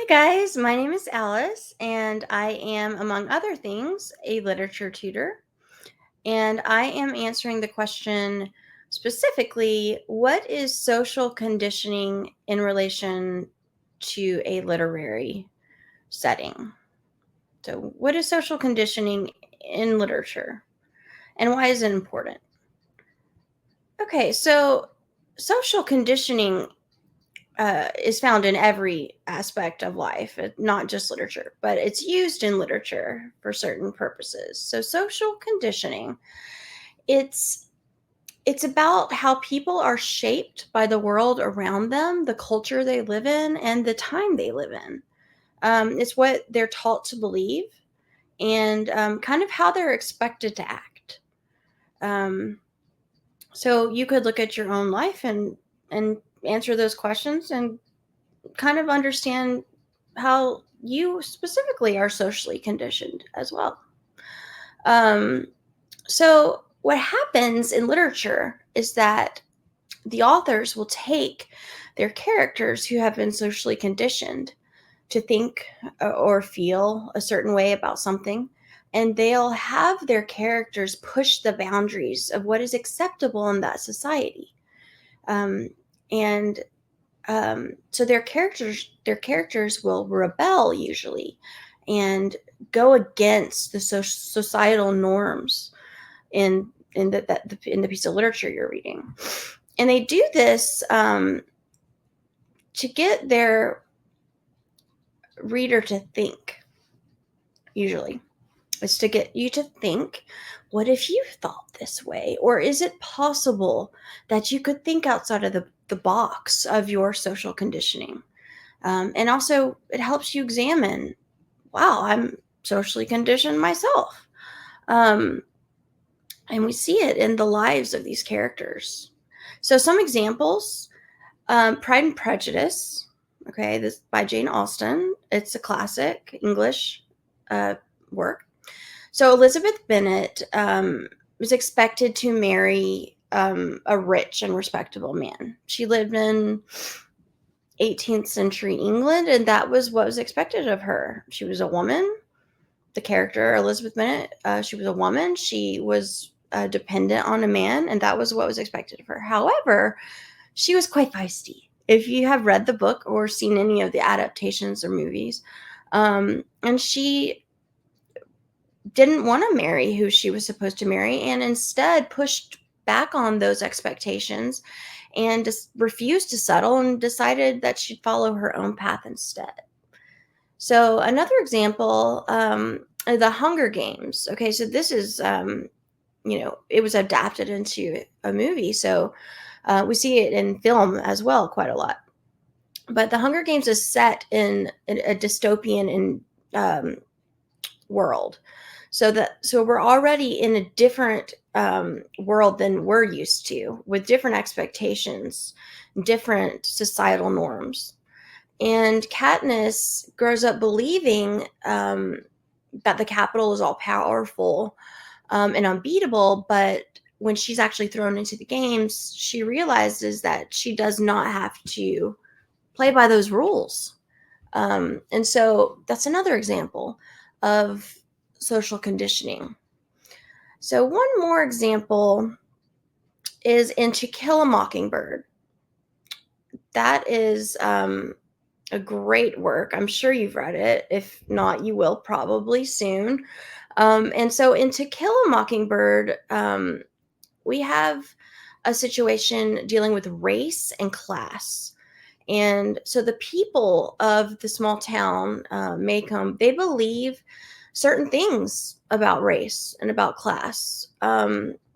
Guys, my name is Alice, and I am, among other things, a literature tutor. And I am answering the question specifically, what is social conditioning in relation to a literary setting? So, what is social conditioning in literature, and why is it important? Okay, so social conditioning is found in every aspect of life, not just literature, but it's used in literature for certain purposes. So social conditioning, it's it's about how people are shaped by the world around them, the culture they live in, and the time they live in. It's what they're taught to believe, and kind of how they're expected to act. Um, so you could look at your own life and answer those questions and kind of understand how you specifically are socially conditioned as well. Um, so, what happens in literature is that the authors will take their characters who have been socially conditioned to think or feel a certain way about something, and they'll have their characters push the boundaries of what is acceptable in that society. Um, and so their characters will rebel usually and go against the societal norms in the piece of literature you're reading, and they do this to get their reader to think. Usually, it's to get you to think, what if you thought this way? Or is it possible that you could think outside of the box of your social conditioning? And also, it helps you examine, wow, I'm socially conditioned myself. Um, and we see it in the lives of these characters. So, some examples: Pride and Prejudice. Okay, this by Jane Austen. It's a classic English uh, work. So, Elizabeth Bennet was expected to marry a rich and respectable man. She lived in 18th century England, and that was what was expected of her. She was a woman. The character, Elizabeth Bennet, she was a woman. She was dependent on a man, and that was what was expected of her. However, she was quite feisty. If you have read the book or seen any of the adaptations or movies, and she didn't want to marry who she was supposed to marry, and instead pushed back on those expectations and just refused to settle and decided that she'd follow her own path instead. So another example, are the Hunger Games. Okay, so this is, it was adapted into a movie, so we see it in film as well quite a lot. But the Hunger Games is set in a dystopian world, so we're already in a different world than we're used to, with different expectations, different societal norms. And Katniss grows up believing that the Capitol is all powerful and unbeatable, but when she's actually thrown into the games, she realizes that she does not have to play by those rules. And so that's another example of social conditioning. So, one more example is in To Kill a Mockingbird. That is a great work. I'm sure you've read it. If not, you will probably soon. And so, in To Kill a Mockingbird, we have a situation dealing with race and class. And so, the people of the small town, Maycomb, they believe certain things about race and about class,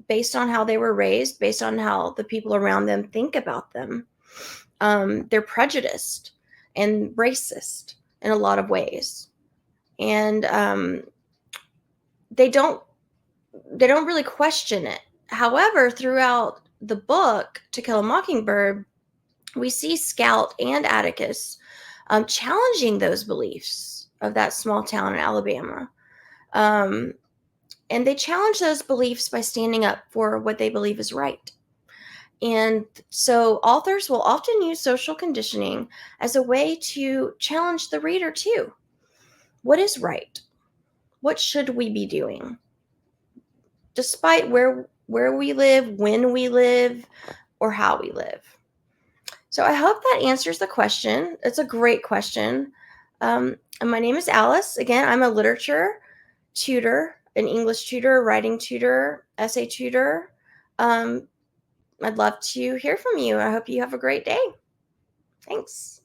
based on how they were raised, based on how the people around them think about them. They're prejudiced and racist in a lot of ways, and they don't they don't really question it. However, throughout the book To Kill a Mockingbird, we see Scout and Atticus challenging those beliefs of that small town in Alabama. Um, and they challenge those beliefs by standing up for what they believe is right. And so authors will often use social conditioning as a way to challenge the reader too. What is right? What should we be doing? Despite where we live, when we live, or how we live. So I hope that answers the question. It's a great question. And my name is Alyce. Again, I'm a literature tutor, an English tutor, writing tutor, essay tutor. Um, I'd love to hear from you. I hope you have a great day. Thanks.